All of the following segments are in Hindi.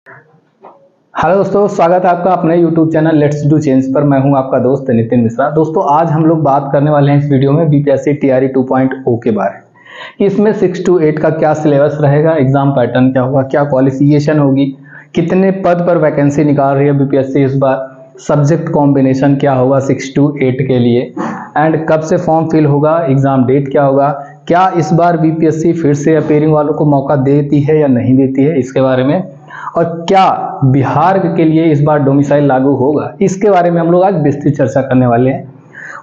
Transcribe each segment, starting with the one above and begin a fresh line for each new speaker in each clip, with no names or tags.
हेलो दोस्तों, स्वागत है आपका अपने YouTube channel let's do change पर। मैं हूं आपका दोस्त नितिन मिश्रा। दोस्तों, आज हम लोग बात करने वाले हैं इस वीडियो में बीपीएससी टीआरई 2.0 के बारे में कि इसमें 6 to 8 का क्या सिलेबस रहेगा, एग्जाम पैटर्न क्या होगा, क्या क्वालिफिकेशन होगी, कितने पद पर वैकेंसी निकाल रही है बीपीएससी इस बार, सब्जेक्ट कॉम्बिनेशन क्या होगा 6 to 8 के लिए, एंड कब से फॉर्म फिल होगा, एग्जाम डेट क्या होगा, क्या इस बार बीपीएससी फिर से अपीयरिंग वालों को मौका देती है या नहीं देती है, इसके बारे में, और क्या बिहार के लिए इस बार डोमिसाइल लागू होगा, इसके बारे में हम लोग आज विस्तृत चर्चा करने वाले हैं।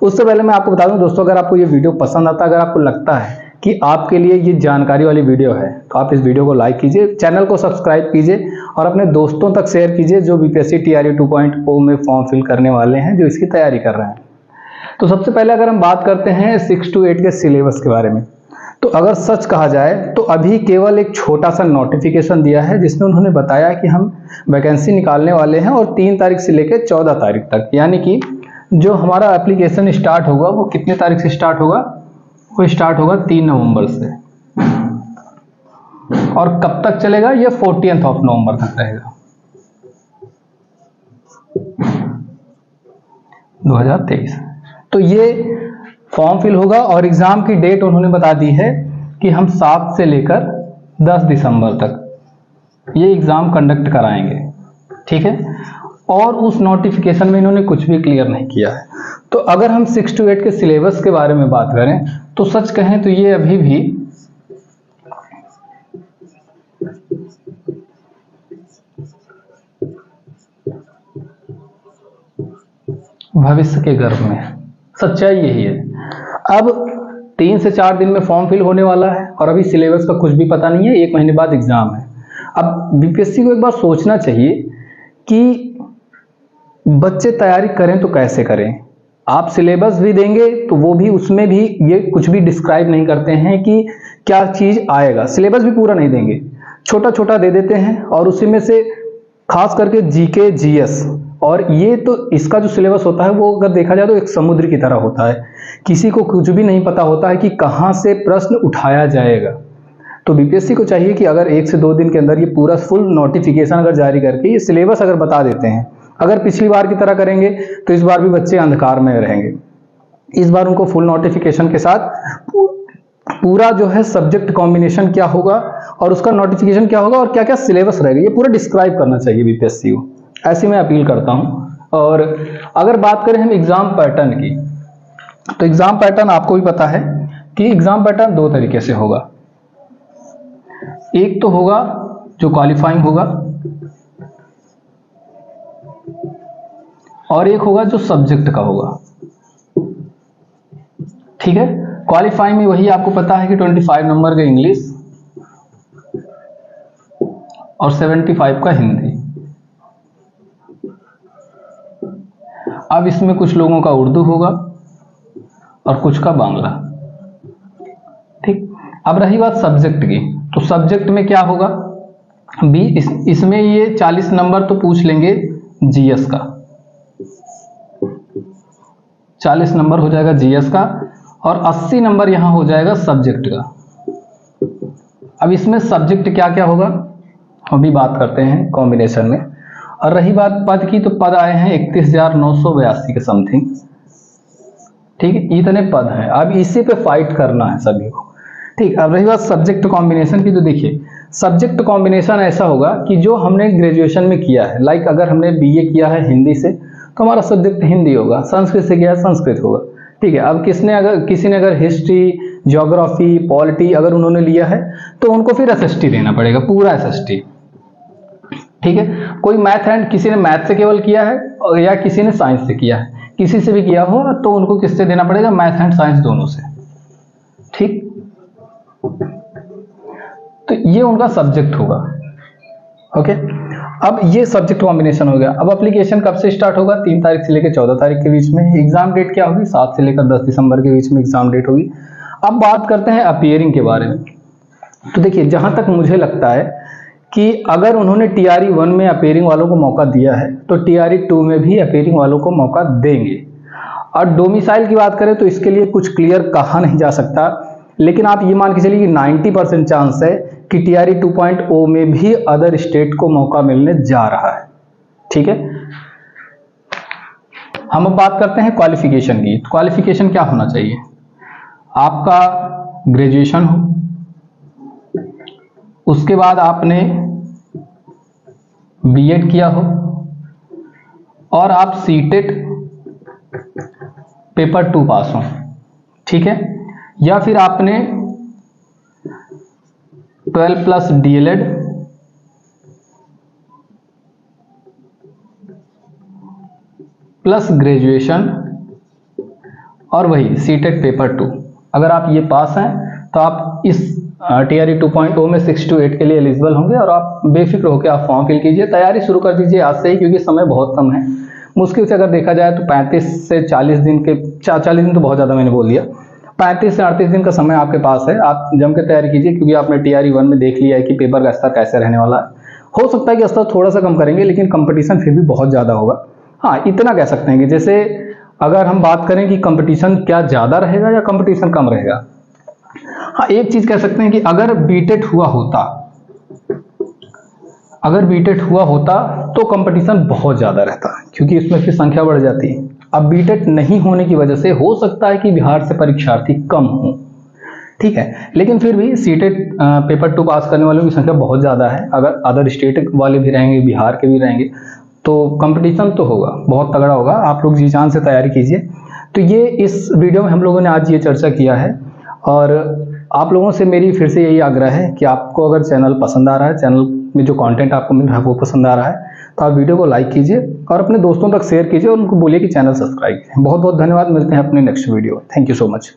उससे पहले मैं आपको बता दूं दोस्तों, अगर आपको ये वीडियो पसंद आता है, अगर आपको लगता है कि आपके लिए ये जानकारी वाली वीडियो है, तो आप इस वीडियो को लाइक कीजिए, चैनल को सब्सक्राइब कीजिए और अपने दोस्तों तक शेयर कीजिए जो बीपीएससी टीआरई 2.0 में फॉर्म फिल करने वाले हैं, जो इसकी तैयारी कर रहे हैं। तो सबसे पहले अगर हम बात करते हैं 6 to 8 के सिलेबस के बारे में, तो अगर सच कहा जाए तो अभी केवल एक छोटा सा नोटिफिकेशन दिया है जिसमें उन्होंने बताया कि हम वैकेंसी निकालने वाले हैं और 3 तारीख से लेकर 14 तारीख तक, यानी कि जो हमारा एप्लीकेशन स्टार्ट होगा वो कितने तारीख से स्टार्ट होगा, वो स्टार्ट होगा 3 नवंबर से, और कब तक चलेगा, ये 14th of नवंबर तक रहेगा 2023। तो ये फॉर्म फिल होगा और एग्जाम की डेट उन्होंने बता दी है कि हम 7 से लेकर 10 दिसंबर तक ये एग्जाम कंडक्ट कराएंगे, ठीक है। और उस नोटिफिकेशन में इन्होंने कुछ भी क्लियर नहीं किया है। तो अगर हम 6 to 8 के सिलेबस के बारे में बात करें तो सच कहें तो ये अभी भी भविष्य के गर्भ में है, सच्चाई यही है। अब 3 से 4 दिन में फॉर्म फिल होने वाला है और अभी सिलेबस का कुछ भी पता नहीं है, 1 महीने बाद एग्जाम है। अब बीपीएससी को एक बार सोचना चाहिए कि बच्चे तैयारी करें तो कैसे करें। आप सिलेबस भी देंगे तो वो भी, उसमें भी ये कुछ भी डिस्क्राइब नहीं करते हैं कि क्या चीज आएगा, सिलेबस भी पूरा नहीं देंगे, छोटा छोटा दे देते हैं और उसी में से खास करके जीके जीएस, और ये तो इसका जो सिलेबस होता है वो अगर देखा जाए तो एक समुद्र की तरह होता है, किसी को कुछ भी नहीं पता होता है कि कहाँ से प्रश्न उठाया जाएगा। तो बीपीएससी को चाहिए कि अगर 1 से 2 दिन के अंदर ये पूरा फुल नोटिफिकेशन अगर जारी करके ये सिलेबस अगर बता देते हैं, अगर पिछली बार की तरह करेंगे तो इस बार भी बच्चे अंधकार में रहेंगे। इस बार उनको फुल नोटिफिकेशन के साथ पूरा जो है सब्जेक्ट कॉम्बिनेशन क्या होगा और उसका नोटिफिकेशन क्या होगा और क्या क्या सिलेबस रहेगा, ये पूरा डिस्क्राइब करना चाहिए बीपीएससी को, ऐसी मैं अपील करता हूं। और अगर बात करें हम एग्जाम पैटर्न की, तो एग्जाम पैटर्न आपको भी पता है कि एग्जाम पैटर्न 2 तरीके से होगा। एक तो होगा जो क्वालिफाइंग होगा और एक होगा जो सब्जेक्ट का होगा, ठीक है। क्वालिफाइंग में वही आपको पता है कि 25 नंबर का इंग्लिश और 75 का हिंदी। अब इसमें कुछ लोगों का उर्दू होगा और कुछ का बांग्ला, ठीक। अब रही बात सब्जेक्ट की, तो सब्जेक्ट में क्या होगा, इसमें ये 40 नंबर तो पूछ लेंगे जीएस का, 40 नंबर हो जाएगा जीएस का और 80 नंबर यहां हो जाएगा सब्जेक्ट का। अब इसमें सब्जेक्ट क्या क्या होगा अभी बात करते हैं कॉम्बिनेशन में। और रही बात पद की, तो पद आए हैं 31,982 के समथिंग, ठीक है, इतने पद हैं। अब इसी पे फाइट करना है सभी को, ठीक। अब रही बात सब्जेक्ट कॉम्बिनेशन की, तो देखिए सब्जेक्ट कॉम्बिनेशन ऐसा होगा कि जो हमने ग्रेजुएशन में किया है, लाइक अगर हमने बीए किया है हिंदी से तो हमारा सब्जेक्ट हिंदी होगा, संस्कृत से किया है संस्कृत होगा, ठीक है। अब किसी ने अगर हिस्ट्री, ज्योग्राफी, पॉलिटी अगर उन्होंने लिया है तो उनको फिर एसएसटी देना पड़ेगा, पूरा एसएसटी, ठीक है। कोई मैथ एंड किसी ने मैथ से केवल किया है या किसी ने साइंस से किया है, किसी से भी किया हो तो उनको किससे देना पड़ेगा, मैथ एंड साइंस दोनों से, ठीक। तो ये उनका सब्जेक्ट होगा, ओके। अब ये सब्जेक्ट कॉम्बिनेशन हो गया। अब एप्लीकेशन कब से स्टार्ट होगा, 3 तारीख से लेकर 14 तारीख के बीच में। एग्जाम डेट क्या होगी, 7 से लेकर 10 दिसंबर के बीच में एग्जाम डेट होगी। अब बात करते हैं अपीयरिंग के बारे में। तो देखिए जहां तक मुझे लगता है कि अगर उन्होंने टीआरई 1 में अपीयरिंग वालों को मौका दिया है तो टीआरई 2 में भी अपीयरिंग वालों को मौका देंगे। और डोमिसाइल की बात करें तो इसके लिए कुछ क्लियर कहा नहीं जा सकता लेकिन आप ये मान के चलिए कि 90% चांस है कि TRE 2.0 में भी अदर स्टेट को मौका मिलने जा रहा है। ठीक है, हम अब बात करते हैं क्वालिफिकेशन की। क्वालिफिकेशन क्या होना चाहिए? आपका ग्रेजुएशन हो, उसके बाद आपने बीएड किया हो और आप सीटेट पेपर 2 पास हो। ठीक है, या फिर आपने 12 प्लस DLED प्लस ग्रेजुएशन और वही सीटेट पेपर 2, अगर आप ये पास हैं तो आप इस TRE 2.0 में 6 to 8 के लिए एलिजिबल होंगे और आप बेफिक्र होकर आप फॉर्म फिल कीजिए। तैयारी शुरू कर दीजिए आज से ही, क्योंकि समय बहुत कम है। मुश्किल से अगर देखा जाए तो 35 से 40 दिन के 40 दिन तो बहुत ज़्यादा मैंने बोल दिया, 35 से 38 दिन का समय आपके पास है। आप जम के तैयारी कीजिए, क्योंकि आपने TRE 1 में देख लिया है कि पेपर का स्तर कैसे रहने वाला है। हो सकता है कि स्तर थोड़ा सा कम करेंगे, लेकिन कंपटीशन फिर भी बहुत ज़्यादा होगा। हाँ, इतना कह सकते हैं कि जैसे अगर हम बात करें कि कंपटीशन क्या ज़्यादा रहेगा या कंपटीशन कम रहेगा, हाँ एक चीज़ कह सकते हैं कि अगर बीटेट हुआ होता तो कंपटीशन बहुत ज़्यादा रहता, क्योंकि इसमें फिर संख्या बढ़ जाती है। अब बीटेट नहीं होने की वजह से हो सकता है कि बिहार से परीक्षार्थी कम हो। ठीक है, लेकिन फिर भी सीटेट पेपर 2 पास करने वालों की संख्या बहुत ज़्यादा है। अगर अदर स्टेट वाले भी रहेंगे, बिहार के भी रहेंगे, तो कंपटीशन तो होगा, बहुत तगड़ा होगा। आप लोग जी जान से तैयारी कीजिए। तो ये इस वीडियो में हम लोगों ने आज ये चर्चा किया है, और आप लोगों से मेरी फिर से यही आग्रह है कि आपको अगर चैनल पसंद आ रहा है, चैनल में जो कंटेंट आपको मिल रहा है वो पसंद आ रहा है, तो आप वीडियो को लाइक कीजिए और अपने दोस्तों तक शेयर कीजिए और उनको बोलिए कि चैनल सब्सक्राइब कीजिए। बहुत बहुत धन्यवाद, मिलते हैं अपने next video. Thank you so much.